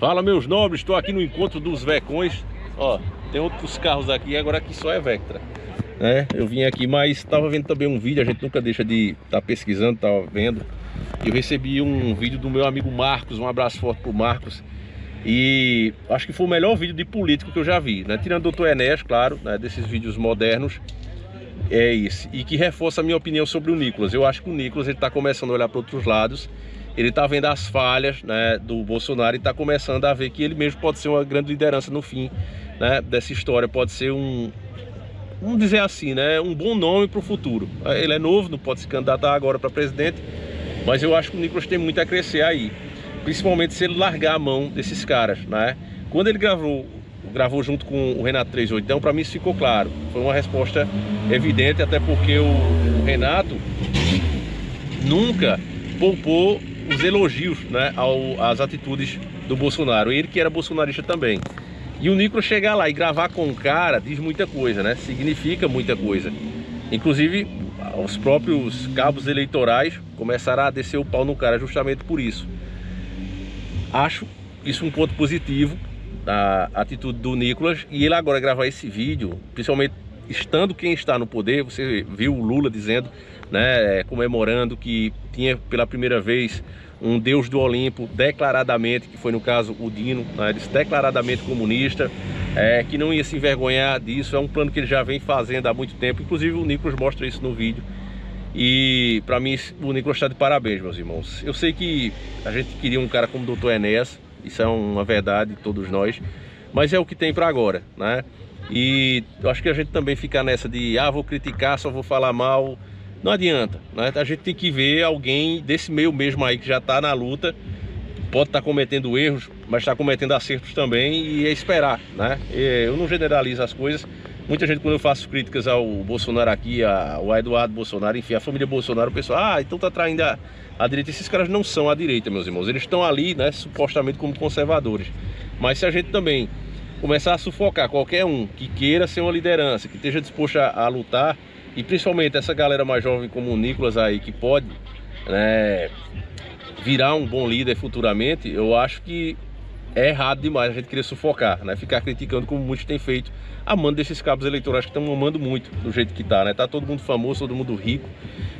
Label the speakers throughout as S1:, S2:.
S1: Fala, meus nobres, estou aqui no encontro dos Vecões. Ó, tem outros carros aqui, agora aqui só é Vectra, né? Eu vim aqui, mas estava vendo também um vídeo, a gente nunca deixa de estar pesquisando, estava vendo. Eu recebi um vídeo do meu amigo Marcos, um abraço forte pro Marcos. E acho que foi o melhor vídeo de político que eu já vi, né? Tirando o Dr. Enéas, claro, né? Desses vídeos modernos, é esse. E que reforça a minha opinião sobre o Nicolas. Eu acho que o Nicolas, ele está começando a olhar para outros lados. Ele está vendo as falhas, né, do Bolsonaro e está começando a ver que ele mesmo pode ser uma grande liderança no fim, né, dessa história. Pode ser vamos dizer assim, né, um bom nome para o futuro. Ele é novo, não pode se candidatar agora para presidente, mas eu acho que o Nicolas tem muito a crescer aí. Principalmente se ele largar a mão desses caras, né? Quando ele gravou junto com o Renato 38, então para mim isso ficou claro. Foi uma resposta evidente, até porque o Renato nunca poupou os elogios, né, às atitudes do Bolsonaro. Ele que era bolsonarista também. E o Nicolas chegar lá e gravar com o cara diz muita coisa, né? Significa muita coisa. Inclusive, os próprios cabos eleitorais começaram a descer o pau no cara justamente por isso. Acho isso um ponto positivo da atitude do Nicolas. E ele agora gravar esse vídeo, principalmente estando quem está no poder. Você viu o Lula dizendo, né, comemorando que tinha pela primeira vez um deus do Olimpo declaradamente, que foi no caso o Dino, né, declaradamente comunista, que não ia se envergonhar disso. É um plano que ele já vem fazendo há muito tempo. Inclusive o Nicolas mostra isso no vídeo. E para mim o Nicolas está de parabéns, meus irmãos. Eu sei que a gente queria um cara como o Dr. Enéas, isso é uma verdade, todos nós, mas é o que tem para agora, né? E eu acho que a gente também fica nessa de vou criticar, só vou falar mal. Não adianta, né? A gente tem que ver alguém desse meio mesmo aí que já está na luta. Pode estar cometendo erros, mas está cometendo acertos também, e é esperar, né? Eu não generalizo as coisas. Muita gente, quando eu faço críticas ao Bolsonaro aqui, ao Eduardo Bolsonaro, enfim, a família Bolsonaro, o pessoal, então tá traindo a direita. Esses caras não são a direita, meus irmãos. Eles estão ali, né, supostamente como conservadores. Mas se a gente também começar a sufocar qualquer um que queira ser uma liderança, que esteja disposto a lutar, e principalmente essa galera mais jovem como o Nicolas aí, que pode, né, virar um bom líder futuramente, eu acho que é errado demais a gente querer sufocar, né? Ficar criticando como muitos têm feito, amando desses cabos eleitorais que estão amando muito do jeito que tá, né? Tá todo mundo famoso, todo mundo rico.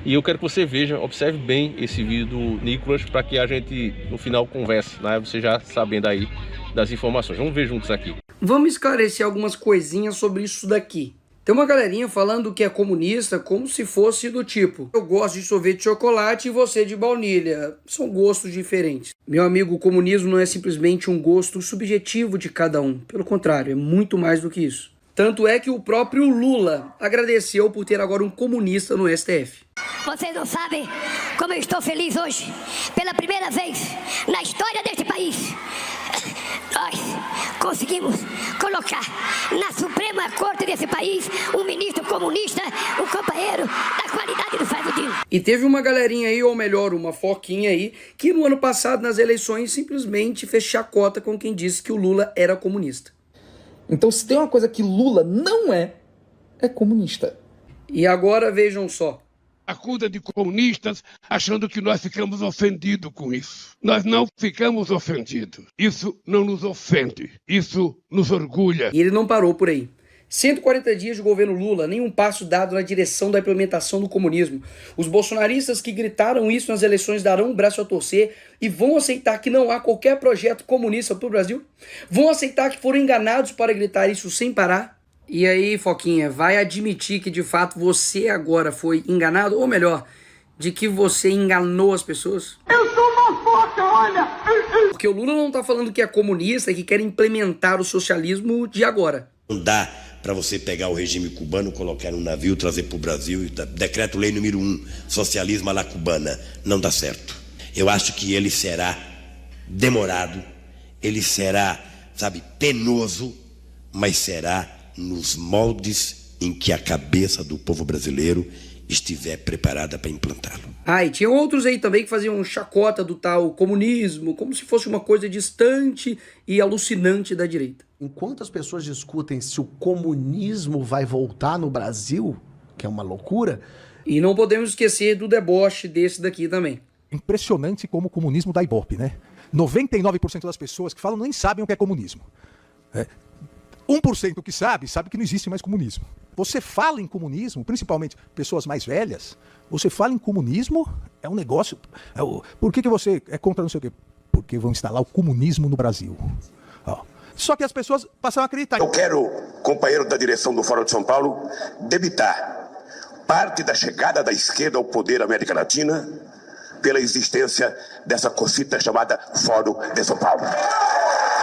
S1: E eu quero que você veja, observe bem esse vídeo do Nicolas, para que a gente no final converse, né? Você já sabendo aí das informações. Vamos ver juntos aqui.
S2: Vamos esclarecer algumas coisinhas sobre isso daqui. Tem uma galerinha falando que é comunista como se fosse do tipo: eu gosto de sorvete de chocolate e você de baunilha. São gostos diferentes. Meu amigo, o comunismo não é simplesmente um gosto subjetivo de cada um. Pelo contrário, é muito mais do que isso. Tanto é que o próprio Lula agradeceu por ter agora um comunista no STF.
S3: Vocês não sabem como eu estou feliz hoje. Pela primeira vez na história deste país, nós conseguimos colocar na Suprema Corte desse país um ministro comunista, um companheiro da qualidade do Flávio Dino.
S2: E teve uma galerinha aí, ou melhor, uma foquinha aí, que no ano passado, nas eleições, simplesmente fez chacota com quem disse que o Lula era comunista.
S4: Então, se tem uma coisa que Lula não é comunista.
S2: E agora vejam só.
S5: Acusa de comunistas, achando que nós ficamos ofendidos com isso. Nós não ficamos ofendidos. Isso não nos ofende. Isso nos orgulha.
S2: E ele não parou por aí. 140 dias de governo Lula, nenhum passo dado na direção da implementação do comunismo. Os bolsonaristas que gritaram isso nas eleições darão um braço a torcer e vão aceitar que não há qualquer projeto comunista para o Brasil? Vão aceitar que foram enganados para gritar isso sem parar? E aí, Foquinha, vai admitir que de fato você agora foi enganado? Ou melhor, de que você enganou as pessoas?
S6: Eu sou uma foca, olha!
S2: Porque o Lula não tá falando que é comunista e que quer implementar o socialismo de agora.
S7: Não dá para você pegar o regime cubano, colocar num navio, trazer para o Brasil, decreto-lei número 1, socialismo à la cubana. Não dá certo. Eu acho que ele será demorado, ele será, penoso, mas será nos moldes em que a cabeça do povo brasileiro estiver preparada para implantá-lo.
S2: E tinha outros aí também que faziam chacota do tal comunismo, como se fosse uma coisa distante e alucinante da direita.
S8: Enquanto as pessoas discutem se o comunismo vai voltar no Brasil, que é uma loucura...
S2: E não podemos esquecer do deboche desse daqui também.
S9: Impressionante como o comunismo dá ibope, né? 99% das pessoas que falam nem sabem o que é comunismo. 1% que sabe que não existe mais comunismo. Você fala em comunismo, principalmente pessoas mais velhas, você fala em comunismo, é um negócio... Por que você é contra não sei o quê? Porque vão instalar o comunismo no Brasil. Só que as pessoas passam a acreditar.
S10: Eu quero, companheiro da direção do Fórum de São Paulo, debitar parte da chegada da esquerda ao poder na América Latina pela existência dessa cosita chamada Fórum de São Paulo.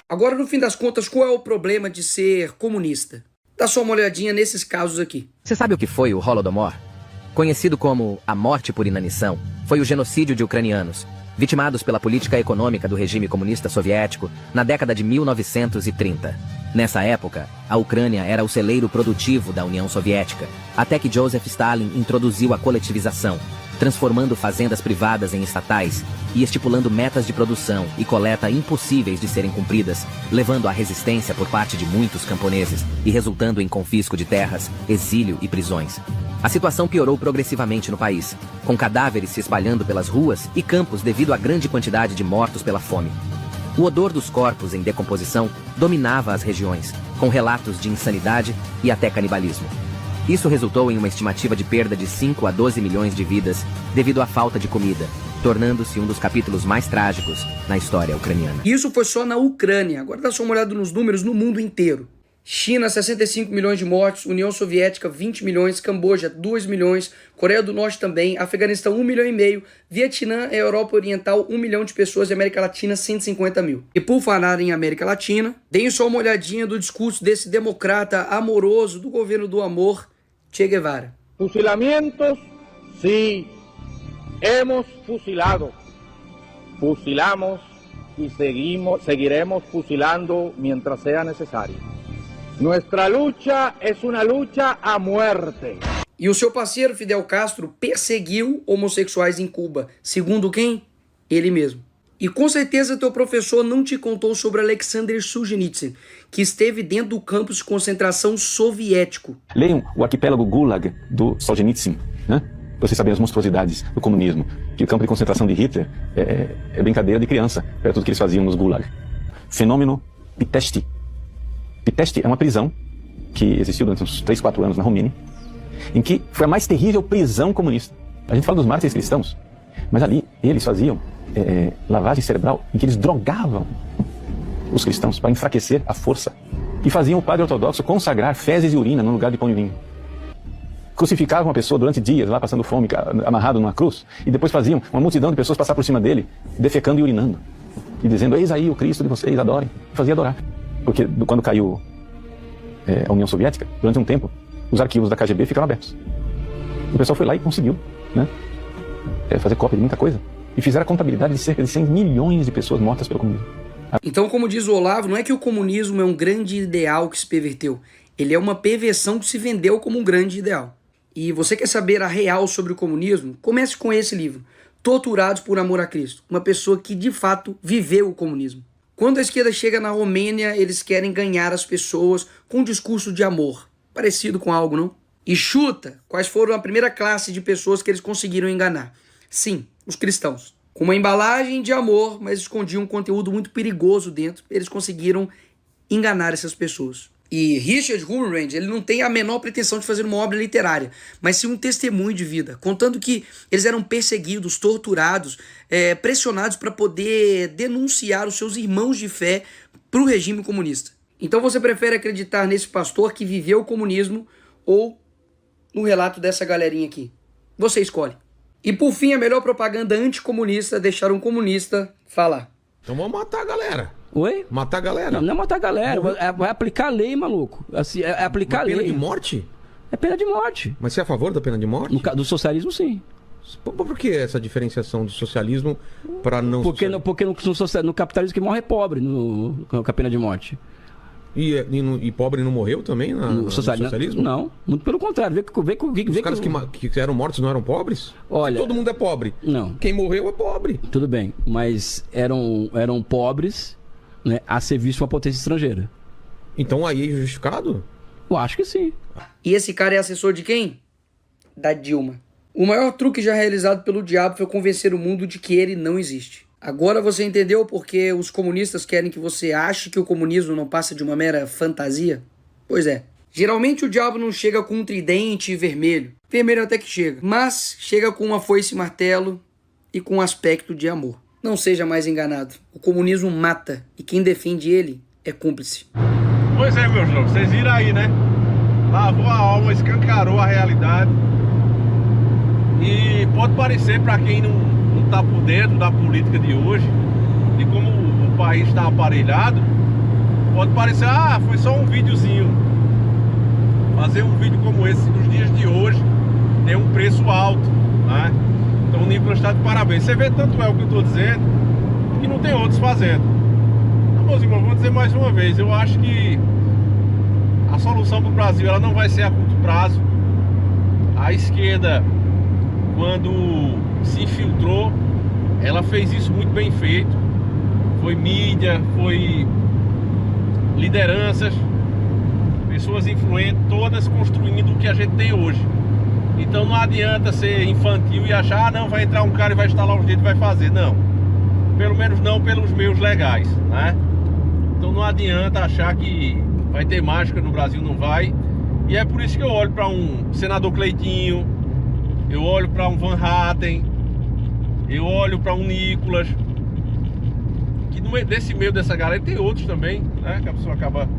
S2: Agora, no fim das contas, qual é o problema de ser comunista? Dá só uma olhadinha nesses casos aqui.
S11: Você sabe o que foi o Holodomor? Conhecido como a morte por inanição, foi o genocídio de ucranianos, vitimados pela política econômica do regime comunista soviético na década de 1930. Nessa época, a Ucrânia era o celeiro produtivo da União Soviética, até que Joseph Stalin introduziu a coletivização, transformando fazendas privadas em estatais e estipulando metas de produção e coleta impossíveis de serem cumpridas, levando à resistência por parte de muitos camponeses e resultando em confisco de terras, exílio e prisões. A situação piorou progressivamente no país, com cadáveres se espalhando pelas ruas e campos devido à grande quantidade de mortos pela fome. O odor dos corpos em decomposição dominava as regiões, com relatos de insanidade e até canibalismo. Isso resultou em uma estimativa de perda de 5 a 12 milhões de vidas devido à falta de comida, tornando-se um dos capítulos mais trágicos na história ucraniana.
S2: Isso foi só na Ucrânia. Agora dá só uma olhada nos números no mundo inteiro. China, 65 milhões de mortos, União Soviética, 20 milhões, Camboja, 2 milhões, Coreia do Norte também, Afeganistão, 1,5 milhão, Vietnã, Europa Oriental, 1 milhão de pessoas e América Latina, 150 mil. E por falar em América Latina, deem só uma olhadinha do discurso desse democrata amoroso do governo do amor, Che Guevara.
S12: Fusilamientos, sí, hemos fusilado, fusilamos y seguiremos fusilando mientras sea necesario. Nuestra lucha es una lucha a muerte.
S2: E o seu parceiro Fidel Castro perseguiu homossexuais em Cuba. Segundo quem? Ele mesmo. E com certeza teu professor não te contou sobre Alexander Solzhenitsyn, que esteve dentro do campo de concentração soviético.
S13: Leiam o arquipélago Gulag do Solzhenitsyn, né? Pra vocês saberem as monstruosidades do comunismo. Que o campo de concentração de Hitler é brincadeira de criança, perto do que eles faziam nos Gulag. Fenômeno Pitești. Pitești é uma prisão que existiu durante uns 3, 4 anos na Romênia, em que foi a mais terrível prisão comunista. A gente fala dos mártires cristãos, mas ali eles faziam lavagem cerebral, em que eles drogavam os cristãos para enfraquecer a força e faziam o padre ortodoxo consagrar fezes e urina no lugar de pão e vinho. Crucificavam uma pessoa durante dias lá passando fome, amarrado numa cruz, e depois faziam uma multidão de pessoas passar por cima dele, defecando e urinando, e dizendo: eis aí o Cristo de vocês, adorem. E fazia adorar. Porque quando caiu a União Soviética, durante um tempo, os arquivos da KGB ficaram abertos. O pessoal foi lá e conseguiu, né, fazer cópia de muita coisa. E fizeram a contabilidade de cerca de 100 milhões de pessoas mortas pelo comunismo.
S2: Então, como diz o Olavo, não é que o comunismo é um grande ideal que se perverteu. Ele é uma perversão que se vendeu como um grande ideal. E você quer saber a real sobre o comunismo? Comece com esse livro, Torturados por Amor a Cristo. Uma pessoa que, de fato, viveu o comunismo. Quando a esquerda chega na Romênia, eles querem ganhar as pessoas com um discurso de amor. Parecido com algo, não? E chuta quais foram a primeira classe de pessoas que eles conseguiram enganar. Sim, os cristãos. Com uma embalagem de amor, mas escondiam um conteúdo muito perigoso dentro. Eles conseguiram enganar essas pessoas. E Richard Wurmbrand, ele não tem a menor pretensão de fazer uma obra literária, mas sim um testemunho de vida, contando que eles eram perseguidos, torturados, pressionados para poder denunciar os seus irmãos de fé para o regime comunista. Então você prefere acreditar nesse pastor que viveu o comunismo ou no relato dessa galerinha aqui? Você escolhe. E por fim, a melhor propaganda anticomunista é deixar um comunista falar.
S14: Então vamos matar a galera.
S15: Oi?
S14: Matar a galera.
S15: Não é matar a galera, vai aplicar a lei, maluco. Assim, é aplicar a lei.
S14: Pena de morte?
S15: É pena de morte.
S14: Mas você é a favor da pena de morte?
S15: Do socialismo, sim.
S14: Por que essa diferenciação do socialismo para não...
S15: Porque no capitalismo que morre é pobre com a pena de morte.
S14: E pobre não morreu também no socialismo?
S15: Não, muito pelo contrário.
S14: Os caras que eram mortos não eram pobres?
S15: Olha,
S14: todo mundo é pobre.
S15: Não.
S14: Quem morreu é pobre.
S15: Tudo bem, mas eram pobres, né, a serviço de uma potência estrangeira.
S14: Então aí é justificado?
S15: Eu acho que sim.
S2: E esse cara é assessor de quem? Da Dilma. O maior truque já realizado pelo diabo foi convencer o mundo de que ele não existe. Agora você entendeu porque os comunistas querem que você ache que o comunismo não passa de uma mera fantasia? Pois é. Geralmente o diabo não chega com um tridente vermelho. Vermelho até que chega. Mas chega com uma foice e martelo e com um aspecto de amor. Não seja mais enganado. O comunismo mata e quem defende ele é cúmplice.
S1: Pois é, meus jovens. Vocês viram aí, né? Lavou a alma, escancarou a realidade. E pode parecer, para quem não está por dentro da política de hoje, de como o país está aparelhado, pode parecer, foi só um videozinho. Fazer um vídeo como esse nos dias de hoje tem um preço alto, né? Então o Nicolas está de parabéns. Você vê, tanto é o que eu estou dizendo, que não tem outros fazendo. Então, meus irmãos, vou dizer mais uma vez, eu acho que a solução para o Brasil ela não vai ser a curto prazo. A esquerda, quando se infiltrou, ela fez isso muito bem feito. Foi mídia, foi lideranças, pessoas influentes, todas construindo o que a gente tem hoje. Então não adianta ser infantil e achar, não, vai entrar um cara e vai instalar os dedos e vai fazer. Não, pelo menos não pelos meios legais, né? Então não adianta achar que vai ter mágica no Brasil, não vai. E é por isso que eu olho para um senador Cleitinho, eu olho para um Van Hatten, eu olho para um Nicolas, que desse meio dessa galera tem outros também, né? Que a pessoa acaba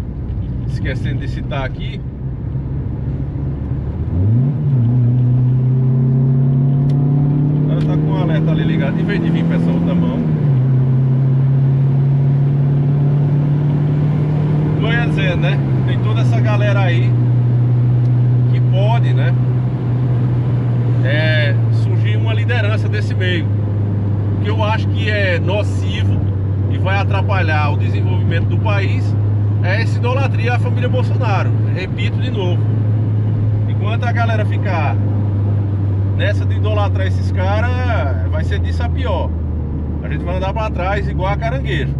S1: esquecendo de citar aqui. Ela tá com o alerta ali ligado, em vez de vir para essa outra mão. Eu ia dizer, né? Tem toda essa galera aí que pode, né? Surgir uma liderança desse meio, que eu acho que é nocivo e vai atrapalhar o desenvolvimento do país. É essa idolatria à família Bolsonaro. Repito de novo, enquanto a galera ficar nessa de idolatrar esses caras, vai ser disso a pior. A gente vai andar para trás igual a caranguejo.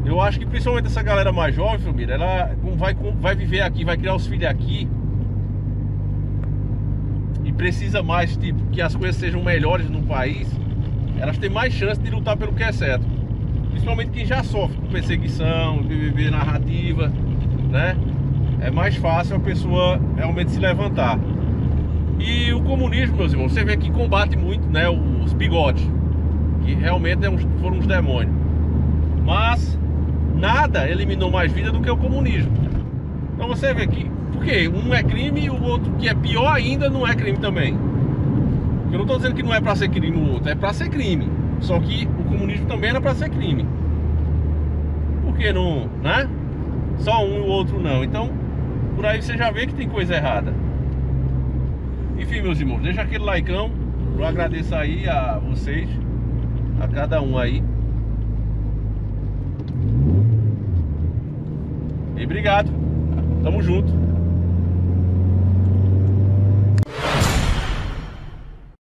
S1: Eu acho que principalmente essa galera mais jovem, família, ela vai viver aqui, vai criar os filhos aqui, e precisa mais, tipo, que as coisas sejam melhores no país. Elas têm mais chance de lutar pelo que é certo. Principalmente quem já sofre com perseguição, BBB narrativa, né? É mais fácil a pessoa realmente se levantar. E o comunismo, meus irmãos, você vê que combate muito, né, os bigodes, que realmente foram uns demônios. Mas nada eliminou mais vida do que o comunismo. Então você vê que, porque um é crime e o outro, que é pior ainda, não é crime também. Eu não estou dizendo que não é para ser crime o outro, é para ser crime. Só que o comunismo também era para ser crime. Por que não, né? Só um e o outro não. Então, por aí você já vê que tem coisa errada. Enfim, meus irmãos, deixa aquele likeão. Eu agradeço aí a vocês, a cada um aí. E obrigado. Tamo junto.